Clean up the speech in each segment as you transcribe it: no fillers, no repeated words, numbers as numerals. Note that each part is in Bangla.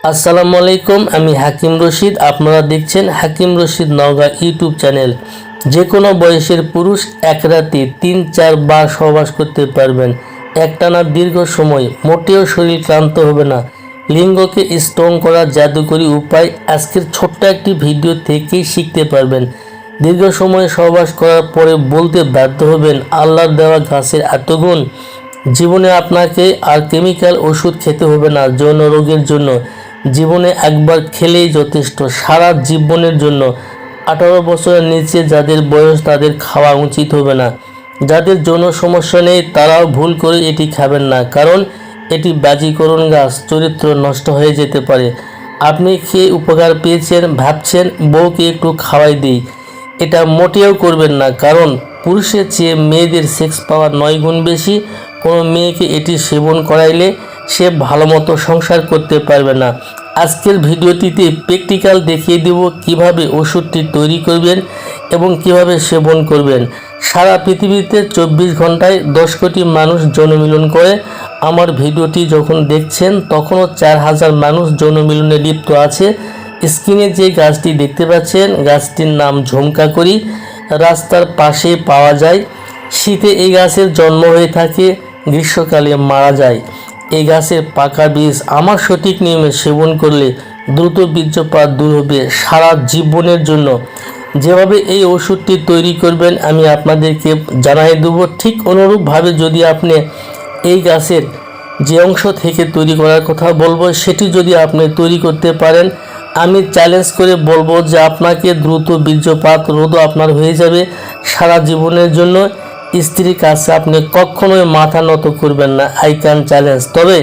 আসসালামু আলাইকুম, আমি হাকিম রশিদ। আপনারা দেখছেন হাকিম রশিদ নওগাঁ ইউটিউব চ্যানেল। যে কোনো বয়সের পুরুষ এক রাতে ৩-৪ বার সহবাস করতে পারবেন, একটানা দীর্ঘ সময়, মোটেও শরীর ক্লান্ত হবে না। লিঙ্গকে স্ট্রং করার জাদুকরী উপায় আজকের ছোট্ট একটি ভিডিও থেকেই শিখতে পারবেন। দীর্ঘ সময় সহবাস করার পরে বলতে বাধ্য হবেন, আল্লাহর দেওয়া গাছের এত গুণ। জীবনে আপনাকে আর কেমিক্যাল ওষুধ খেতে হবে না যৌন রোগের জন্য। জীবনে একবার খেলেই যথেষ্ট, সারা জীবনের জন্য। 18 বছরের নিচে যাদের বয়স তাদের খাওয়া উচিত হবে না। যাদের যৌন সমস্যা নেই তারাও ভুল করে এটি খাবেন না, কারণ এটি বাজিকরণ গাছ, চরিত্র নষ্ট হয়ে যেতে পারে। আপনি খেয়ে উপকার পেয়েছেন, ভাবছেন বউকে একটু খাওয়াই দিই, এটা মোটেও করবেন না, কারণ পুরুষের চেয়ে মেয়েদের সেক্স পাওয়ার 9 গুণ বেশি। কোনো মেয়েকে এটি সেবন করাইলে সে ভালো মতো সংসার করতে পারবে না। আজকের ভিডিওটিতে প্র্যাকটিক্যাল দেখিয়ে দেব কিভাবে ওষুধটি তৈরি করবেন এবং কিভাবে সেবন করবেন। সারা পৃথিবীতে 24 ঘন্টায় 10 কোটি মানুষ যৌন মিলন করে। আমার ভিডিওটি যখন দেখছেন তখনও 4000 মানুষ যৌন মিলনে লিপ্ত আছে। স্ক্রিনে যে গাছটি দেখতে পাচ্ছেন, গাছটির নাম ঝুমকাকড়ি, রাস্তার পাশে পাওয়া যায়। শীতে এই গাছের জন্ম হয়ে থাকে, গ্রীষ্মকালে মারা যায়। এই গাছের পাকা বীজ আমার সঠিক নিয়মে সেবন করলে দ্রুত বীর্যপাত দূর হবে সারা জীবনের জন্য। যেভাবে এই ওষুধটি তৈরি করবেন আমি আপনাদেরকে জানাই দেবো, ঠিক অনুরূপভাবে যদি আপনি এই গাছের যে অংশ থেকে তৈরি করার কথা বলবো সেটি যদি আপনি তৈরি করতে পারেন, আমি চ্যালেঞ্জ করে বলবো যে আপনাকে দ্রুত বীর্যপাত রোধ আপনার হয়ে যাবে সারা জীবনের জন্য। স্ত্রীর কাছে আপনি কখনোই মাথা নত করবেন না, আই ক্যান চ্যালেঞ্জ। তবে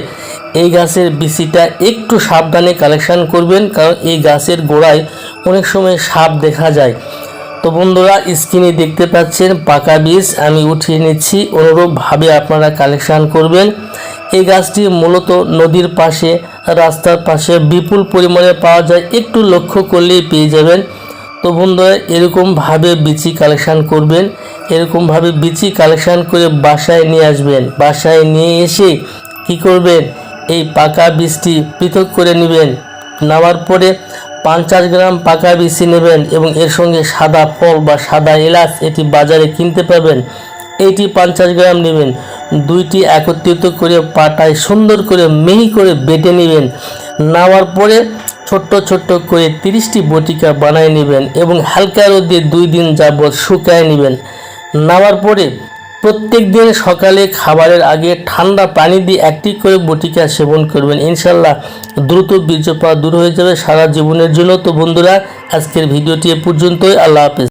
এই গাছের বিচিটা একটু সাবধানে কালেকশন করবেন, কারণ এই গাছের গোড়ায় অনেক সময় সাপ দেখা যায়। তো বন্ধুরা, স্ক্রিনে দেখতে পাচ্ছেন পাকা বীজ আমি উঠিয়ে নিচ্ছি, অনুরূপভাবে আপনারা কালেকশন করবেন। এই গাছটি মূলত নদীর পাশে, রাস্তার পাশে বিপুল পরিমাণে পাওয়া যায়, একটু লক্ষ্য করলেই পেয়ে যাবেন। তো বন্ধুরা, এরকমভাবে বিচি কালেকশন করবেন, এরকমভাবে বিচি কালেকশন করে বাসায় নিয়ে আসবেন। বাসায় নিয়ে এসে কি করবেন, এই পাকা বীজটি পৃথক করে নেবেন। নেওয়ার পরে 50 গ্রাম পাকা বিচি নেবেন এবং এর সঙ্গে সাদা ফল বা সাদা এলাচ, এটি বাজারে কিনতে পাবেন, এইটি 50 গ্রাম নেবেন। দুইটি একত্রিত করে পাটায় সুন্দর করে মিহি করে বেটে নেবেন। নেওয়ার পরে ছোট্ট ছোট্ট করে 30টি বটিকা বানিয়ে নেবেন এবং হালকা রোদে 2 দিন যাবৎ শুকায় নেবেন। নেওয়ার পরে প্রত্যেক দিন সকালে খাবারের আগে ঠান্ডা পানি দিয়ে একটি করে বটিকা সেবন করবেন। ইনশাল্লাহ দ্রুত বীর্যপাত দূর হয়ে যাবে সারা জীবনের জন্য। তো বন্ধুরা, আজকের ভিডিওটি এ পর্যন্তই। আল্লাহ হাফেজ।